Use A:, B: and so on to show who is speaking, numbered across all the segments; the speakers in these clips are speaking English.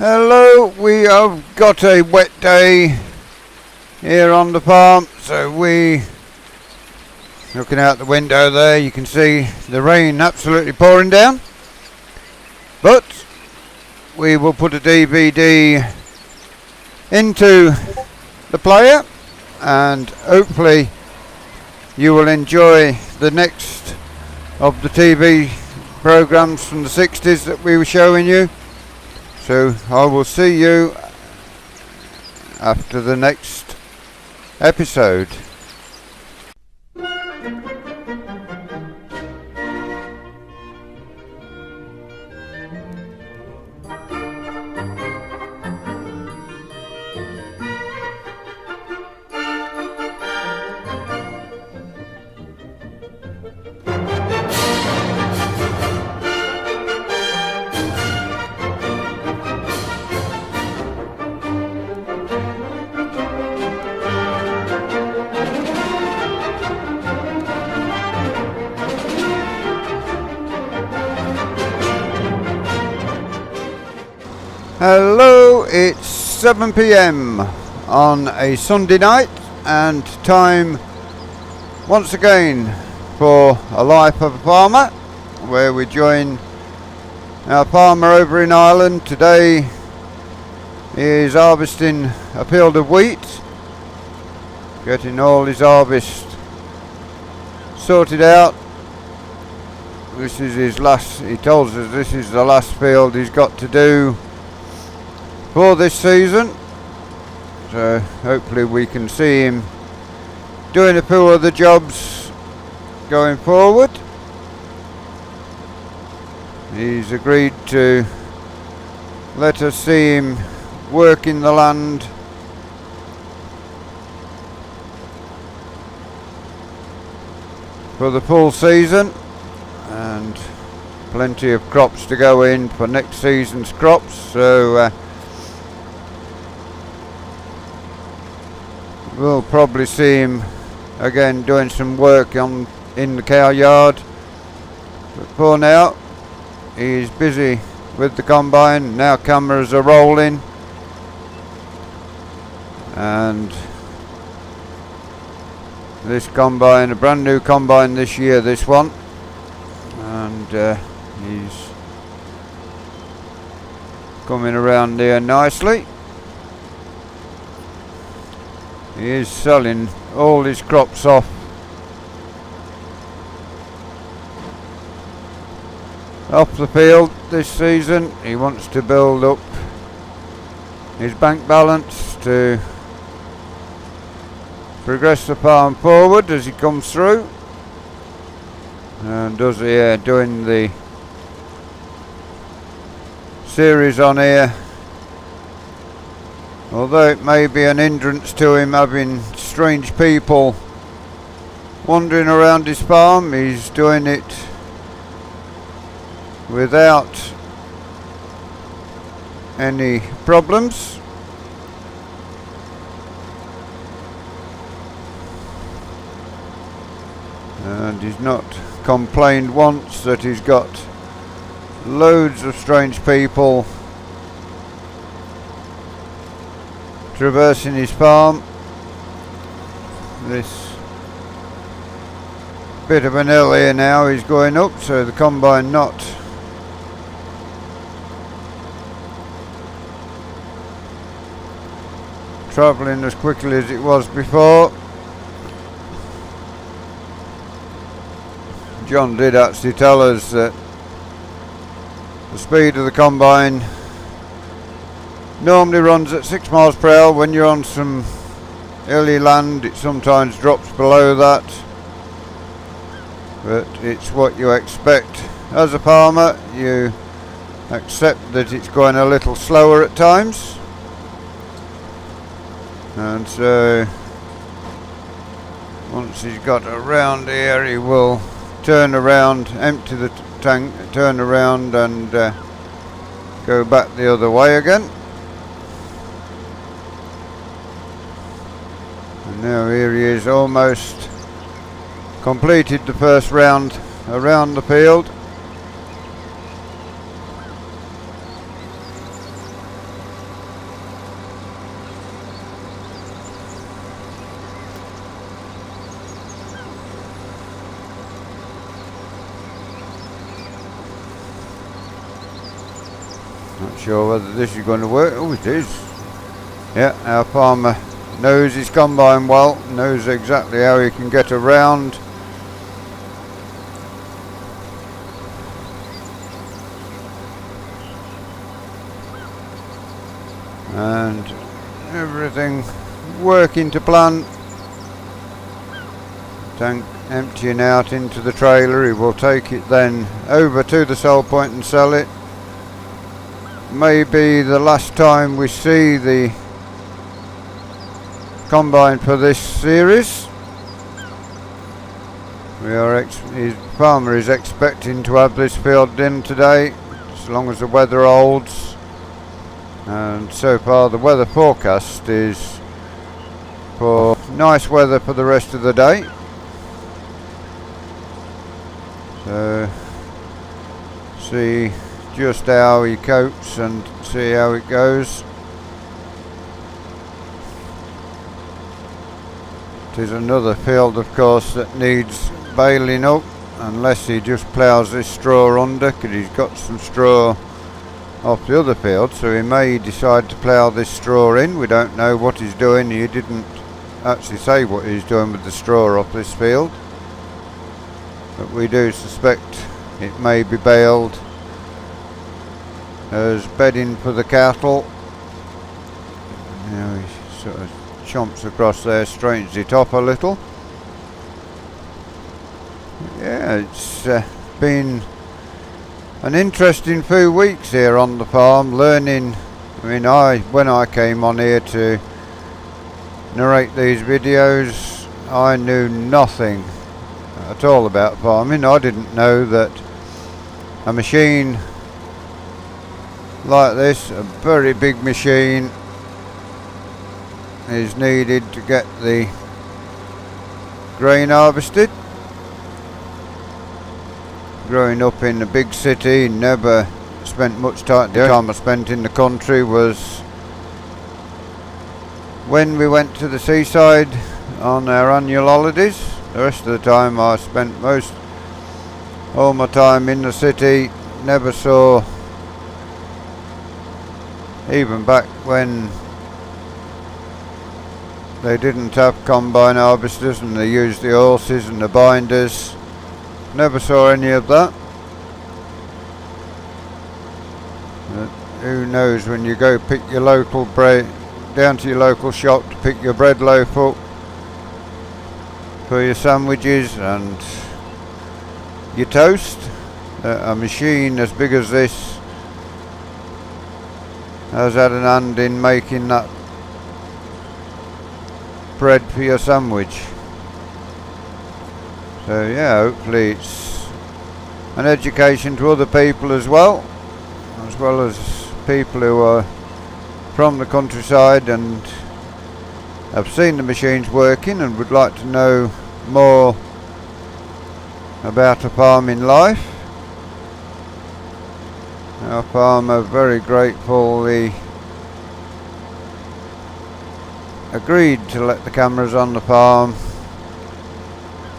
A: Hello, we have got a wet day here on the farm, so looking out the window there, you can see the rain absolutely pouring down, but we will put a DVD into the player and hopefully you will enjoy the next of the TV programs from the 60s that we were showing you. So I will see you after the next episode. Hello, it's 7 p.m. on a Sunday night and time once again for A Life of a Farmer, where we join our farmer over in Ireland. Today he is harvesting a field of wheat, getting all his harvest sorted out. This is his last, he told us this is the last field he's got to do for this season, so hopefully we can see him doing a few other jobs going forward. He's agreed to let us see him working the land for the full season, and plenty of crops to go in for next season's crops, so we'll probably see him again doing some work in the cow yard, but for now he's busy with the combine. Now cameras are rolling, and this combine, a brand new combine this year, this one, and he's coming around there nicely. He is selling all his crops off the field this season. He wants to build up his bank balance to progress the farm forward as he comes through, and does here doing the series on here. Although it may be an hindrance to him having strange people wandering around his farm, he's doing it without any problems. And he's not complained once that he's got loads of strange people traversing his farm. This bit of an hill here now he's going up, so the combine not travelling as quickly as it was before. John did actually tell us that the speed of the combine normally runs at 6 miles per hour. When you're on some hilly land it sometimes drops below that, but it's what you expect as a farmer. You accept that it's going a little slower at times, and so once he's got around here he will turn around, empty the tank, turn around and go back the other way again. And now here he is, almost completed the first round around the field. Not sure whether this is going to work. Oh, it is. Yeah, our farmer knows his combine well, knows exactly how he can get around. And everything working to plan. Tank emptying out into the trailer. He will take it then over to the sell point and sell it. Maybe the last time we see the combine for this series. His farmer is expecting to have this field in today, as long as the weather holds. And so far the weather forecast is for nice weather for the rest of the day. So see just how he copes and see how it goes. It is another field, of course, that needs baling up, unless he just ploughs this straw under, because he's got some straw off the other field, so he may decide to plough this straw in. We don't know what he's doing. He didn't actually say what he's doing with the straw off this field, but we do suspect it may be baled as bedding for the cattle. Now he sort of chomps across there, straightens it up a little. Yeah, it's been an interesting few weeks here on the farm, learning. I mean, when I came on here to narrate these videos, I knew nothing at all about farming. I didn't know that a machine like this, a very big machine, is needed to get the grain harvested. Growing up in a big city, never spent much time. The only time I spent in the country was when we went to the seaside on our annual holidays. The rest of the time I spent all my time in the city. Never saw, even back when they didn't have combine harvesters and they used the horses and the binders, never saw any of that. But who knows, when you go pick your local bread, down to your local shop to pick your bread loaf up for your sandwiches and your toast, a machine as big as this has had an hand in making that bread for your sandwich. So yeah, hopefully it's an education to other people as well as people who are from the countryside and have seen the machines working and would like to know more about a farming life. Our farmer very gratefully agreed to let the cameras on the farm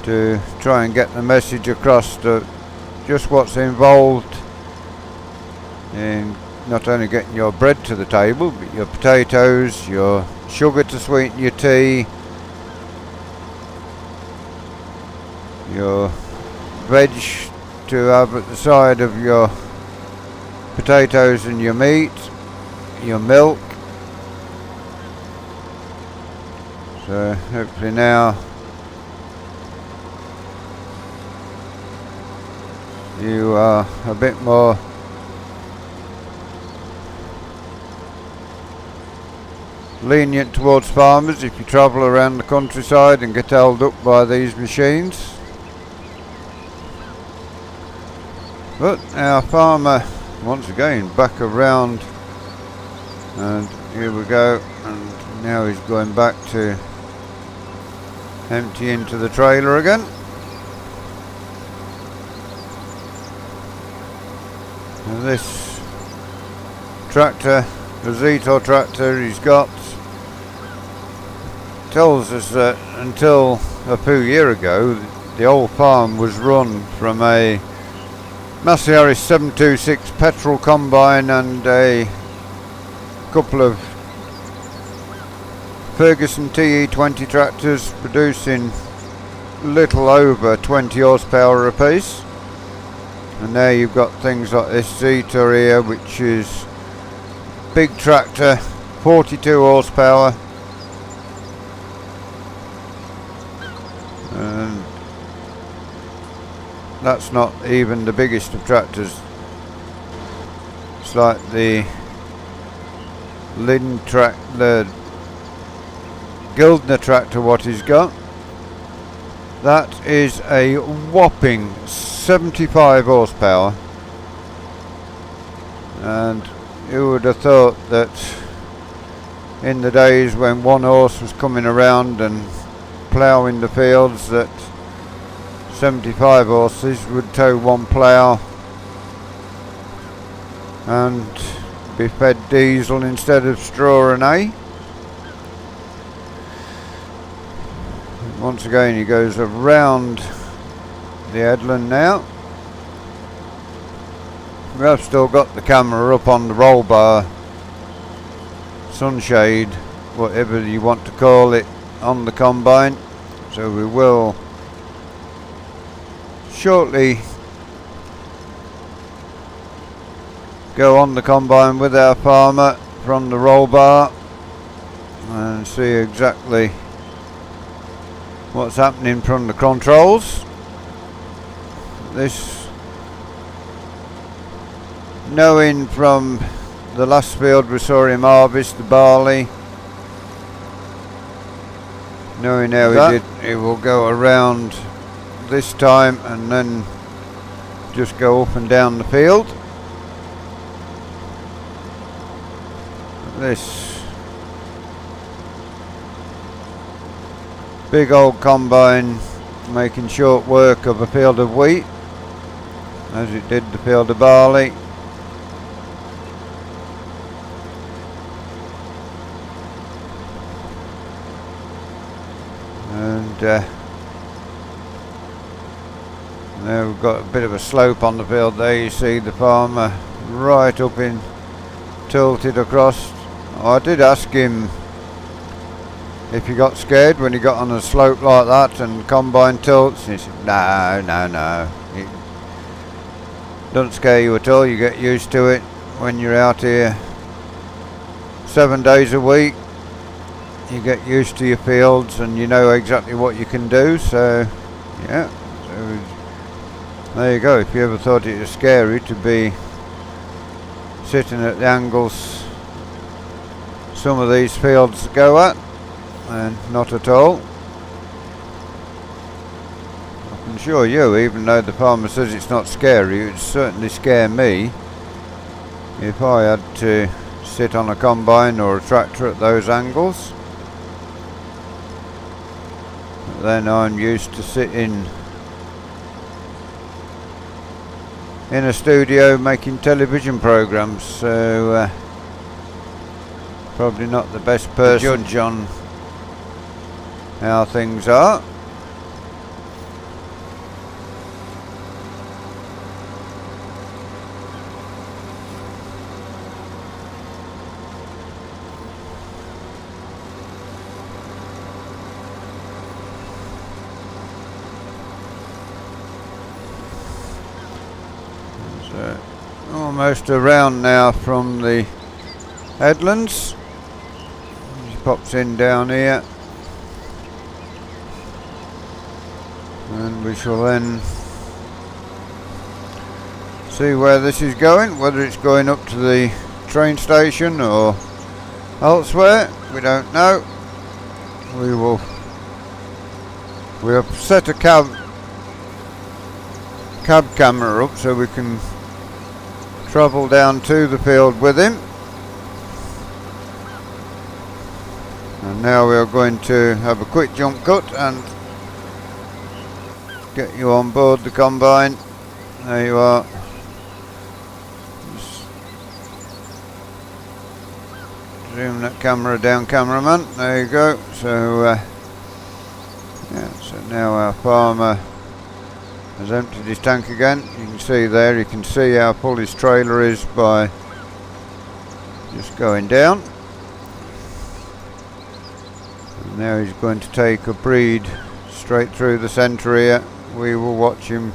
A: to try and get the message across to just what's involved in not only getting your bread to the table, but your potatoes, your sugar to sweeten your tea, your veg to have at the side of your potatoes and your meat, your milk. So hopefully now you are a bit more lenient towards farmers if you travel around the countryside and get held up by these machines. But our farmer, once again, back around, and here we go, and now he's going back to empty into the trailer again. And this tractor, the Zetor tractor he's got, tells us that until a few years ago the whole farm was run from a Massey Harris 726 petrol combine and a couple of Ferguson TE20 tractors producing little over 20 horsepower apiece. And there you've got things like this Zeta here, which is big tractor, 42 horsepower, and that's not even the biggest of tractors. It's like the the Gildner tractor what he's got. That is a whopping 75 horsepower, and you would have thought that in the days when one horse was coming around and ploughing the fields that 75 horses would tow one plough and be fed diesel instead of straw and hay. Once again he goes around the headland now. We have still got the camera up on the roll bar, sunshade, whatever you want to call it, on the combine, so we will shortly go on the combine with our farmer from the roll bar and see exactly what's happening from the controls. This, knowing from the last field we saw him harvest the barley, knowing how he did, he will go around this time and then just go up and down the field. This big old combine making short work of a field of wheat as it did the field of barley. And now we've got a bit of a slope on the field there. You see the farmer right up in, tilted across. I did ask him if he got scared when he got on a slope like that and combine tilts. He said, no. It doesn't scare you at all. You get used to it when you're out here 7 days a week. You get used to your fields and you know exactly what you can do. So, yeah. So there you go. If you ever thought it was scary to be sitting at the angles some of these fields go at, and not at all. I can assure you, even though the farmer says it's not scary, it would certainly scare me if I had to sit on a combine or a tractor at those angles. But then I'm used to sitting in a studio making television programs, so probably not the best person to judge on how things are. So almost around now from the headlands. He pops in down here, and we shall then see where this is going, whether it's going up to the train station or elsewhere. We don't know. We have set a cab camera up so we can travel down to the field with him. And now we are going to have a quick jump cut and get you on board the combine. There you are. Just zoom that camera down, cameraman. There you go. So yeah, so now our farmer has emptied his tank again. You can see there, you can see how full his trailer is by just going down. And now he's going to take a breed straight through the centre here. We will watch him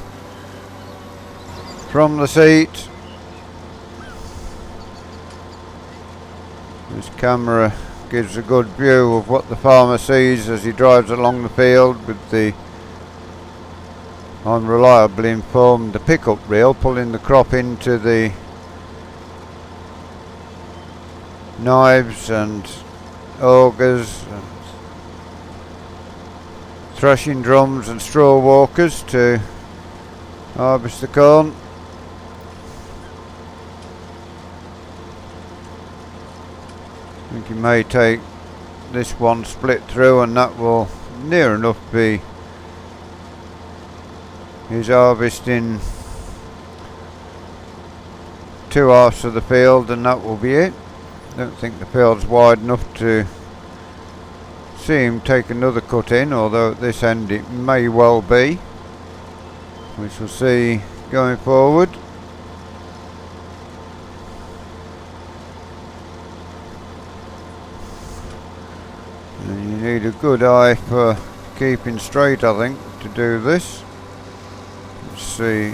A: from the seat. This camera gives a good view of what the farmer sees as he drives along the field with the, I'm reliably informed, the pickup reel pulling the crop into the knives and augers and threshing drums and straw walkers to harvest the corn. I think he may take this one split through, and that will near enough be his harvest in two halves of the field, and that will be it. I don't think the field's wide enough to see him take another cut in, although at this end it may well be. We shall see going forward. And you need a good eye for keeping straight, I think, to do this. Let's see.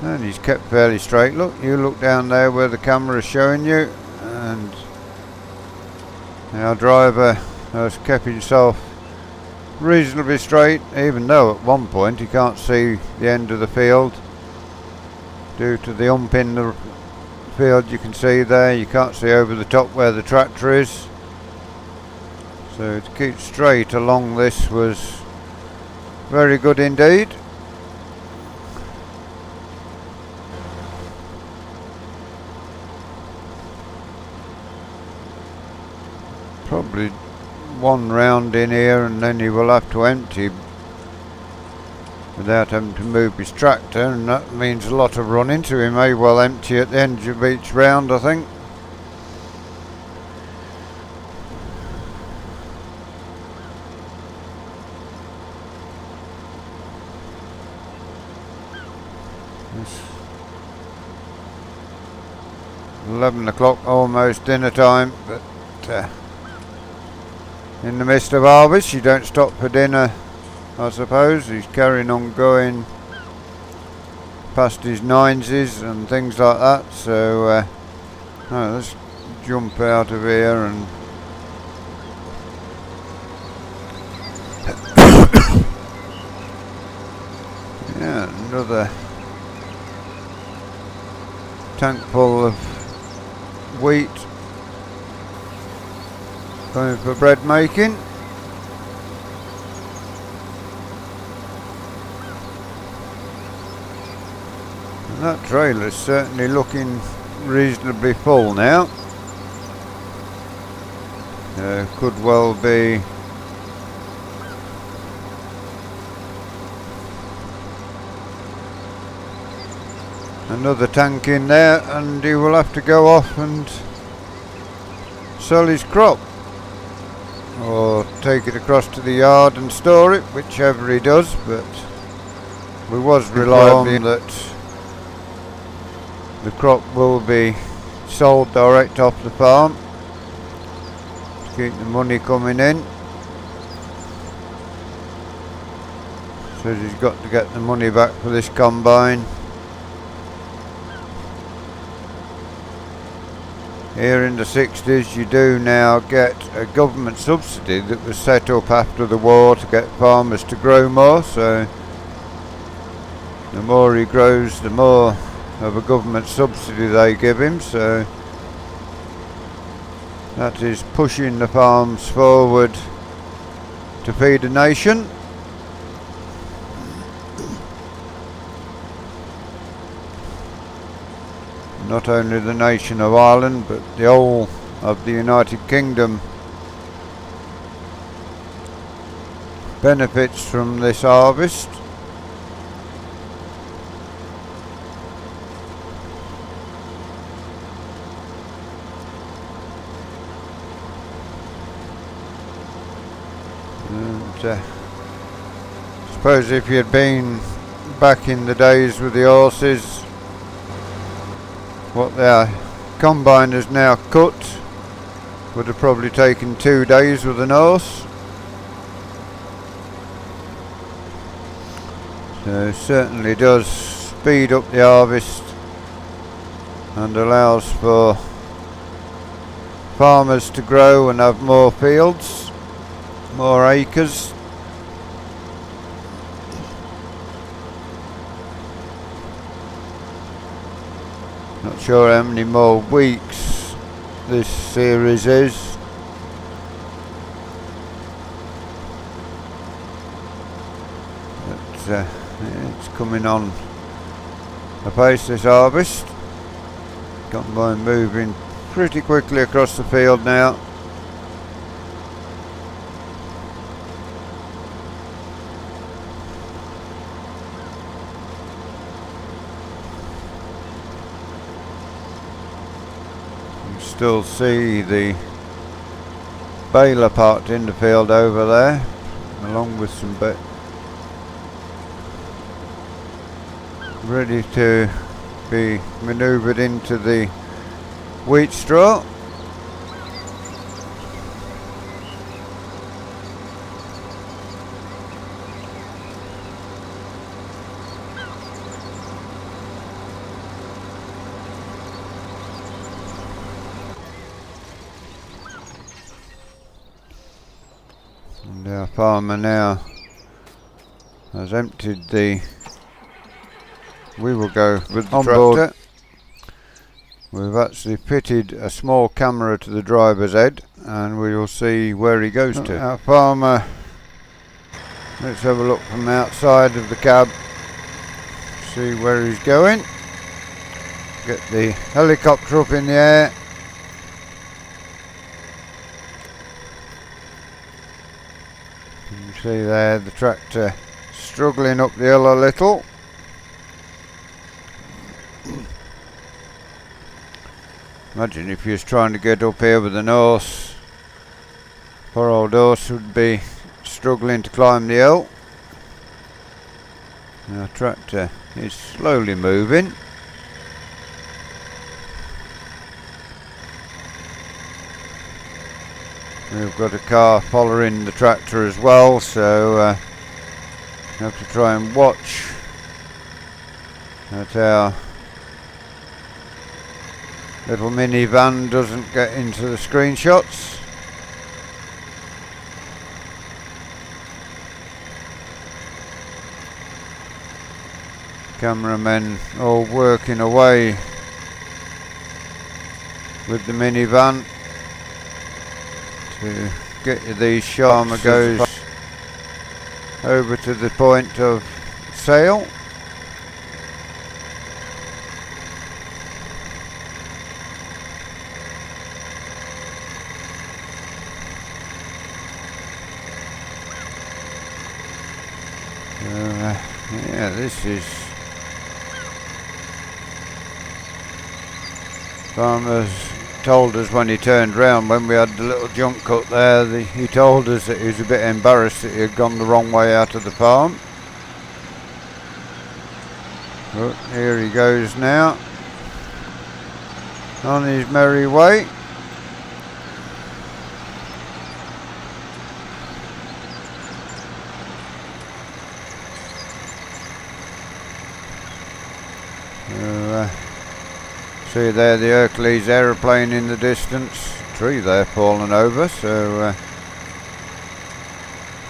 A: And he's kept fairly straight. Look, you look down there where the camera is showing you, and our driver has kept himself reasonably straight, even though at one point he can't see the end of the field due to the hump in the field. You can see there, you can't see over the top where the tractor is. So to keep straight along this was very good indeed. Probably one round in here and then he will have to empty without having to move his tractor, and that means a lot of running, so he may well empty at the end of each round, I think. It's 11 o'clock, almost dinner time, but in the midst of harvest you don't stop for dinner, I suppose. He's carrying on going past his nineses and things like that, so let's jump out of here and yeah, another tank full of wheat going for bread making. And that trailer is certainly looking reasonably full now. Could well be another tank in there, and he will have to go off and sell his crop or take it across to the yard and store it, whichever he does. But we was relying that the crop will be sold direct off the farm to keep the money coming in. Says he's got to get the money back for this combine. Here in the 60s you do now get a government subsidy that was set up after the war to get farmers to grow more, so the more he grows the more of a government subsidy they give him, so that is pushing the farms forward to feed a nation. Not only the nation of Ireland, but the whole of the United Kingdom benefits from this harvest. suppose if you'd been back in the days with the horses, what their combine has now cut would have probably taken 2 days with an horse. So it certainly does speed up the harvest and allows for farmers to grow and have more fields, more acres. Not sure how many more weeks this series is. But it's coming on apace, this harvest. Combine moving pretty quickly across the field now. Still see the baler parked in the field over there, along with some ready to be manoeuvred into the wheat straw. And our farmer now has emptied the... We will go with the tractor. We've actually fitted a small camera to the driver's head and we will see where he goes to. Our farmer, let's have a look from the outside of the cab, see where he's going. Get the helicopter up in the air. You can see there the tractor struggling up the hill a little. Imagine if you was trying to get up here with an horse. Poor old horse would be struggling to climb the hill. Our tractor is slowly moving. We've got a car following the tractor as well, so you have to try and watch that our little minivan doesn't get into the screenshots. Cameramen all working away with the minivan to get you these shots. Farmer goes over to the point of sale. Yeah, this is farmers told us when he turned round when we had the little junk cut there, he told us that he was a bit embarrassed that he had gone the wrong way out of the farm. But here he goes now on his merry way. See there the Hercules aeroplane in the distance, tree there fallen over, so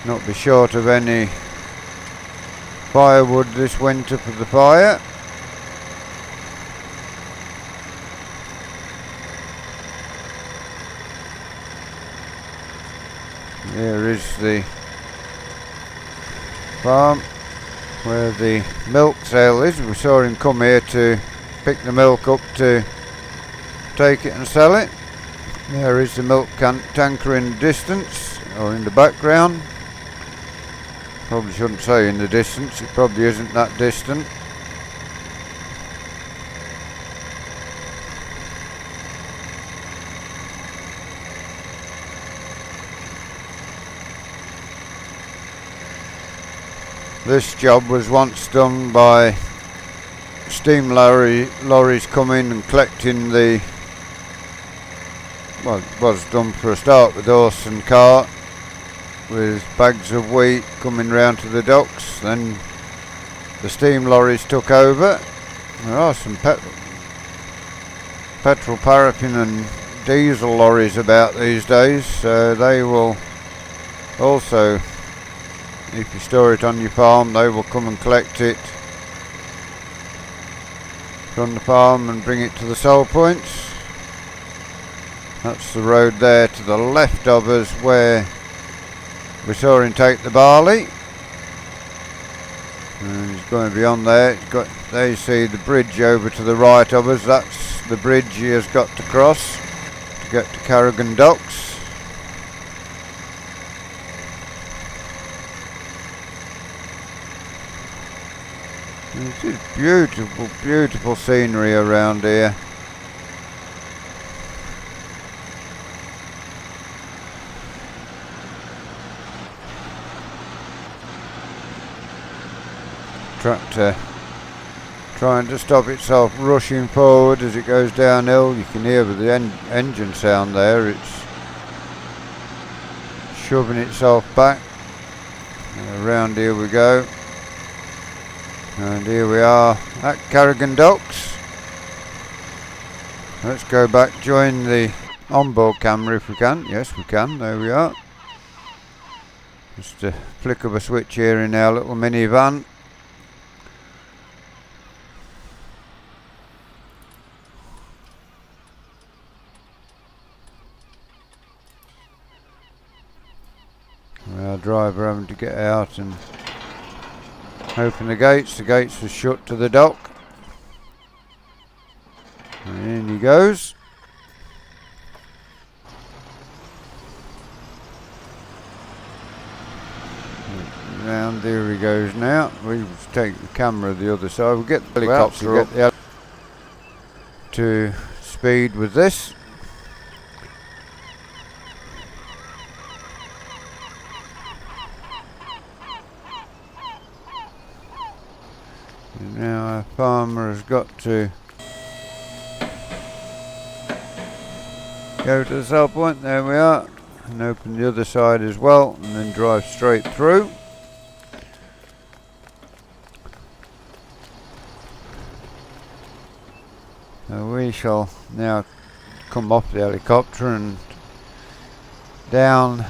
A: not be short of any firewood this winter for the fire. Here is the farm where the milk sale is. We saw him come here to pick the milk up to take it and sell it. There is the milk tanker in the distance, or in the background. Probably shouldn't say in the distance, it probably isn't that distant. This job was once done by steam lorries coming and collecting the, well, it was done for a start with horse and cart with bags of wheat coming round to the docks. Then the steam lorries took over. There are some petrol, paraffin and diesel lorries about these days, so they will also, if you store it on your farm, they will come and collect it from the farm and bring it to the sell points. That's the road there to the left of us where we saw him take the barley. And he's going beyond there. There you see the bridge over to the right of us. That's the bridge he has got to cross to get to Carrigan Docks. It is beautiful, beautiful scenery around here. Tractor trying to stop itself rushing forward as it goes downhill. You can hear with the engine sound there, it's shoving itself back. Around here we go. And here we are at Carrigan Docks. Let's go back, join the onboard camera if we can. Yes, we can. There we are. Just a flick of a switch here in our little minivan. Our driver having to get out and open the gates. The gates were shut to the dock. And in he goes. Round there he goes now. We take the camera the other side. We'll get the helicopter up to speed with this. Now our farmer has got to go to the sell point. There we are. And open the other side as well and then drive straight through. So we shall now come off the helicopter and down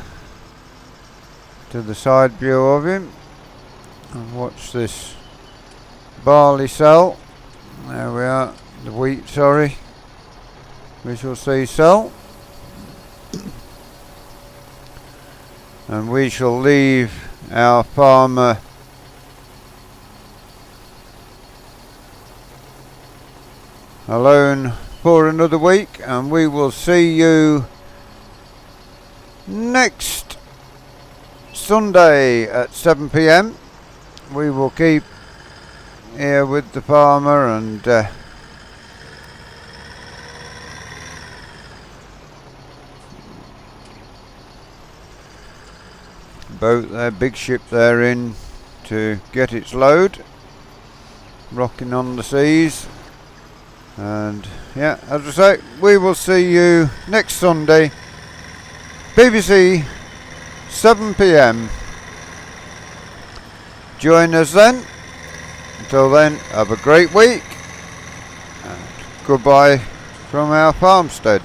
A: to the side view of him and watch this barley sell. There we are, the wheat, sorry. We shall see sell. And we shall leave our farmer alone for another week, and we will see you next Sunday at 7 p.m. We will keep here with the farmer and boat there, big ship there in to get its load, rocking on the seas. And yeah, as I say, we will see you next Sunday, BBC 7 p.m. Join us then. Until then, have a great week and goodbye from our farmstead.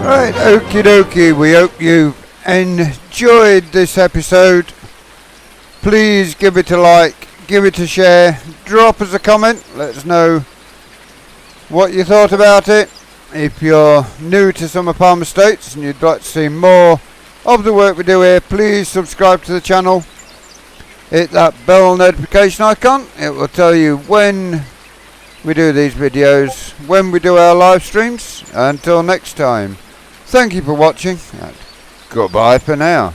A: Right, okie dokie, we hope you enjoyed this episode. Please give it a like, give it a share, drop us a comment, let us know what you thought about it. If you're new to Summer Farm Estates and you'd like to see more of the work we do here, please subscribe to the channel. Hit that bell notification icon. It will tell you when we do these videos, when we do our live streams. Until next time, thank you for watching and goodbye for now.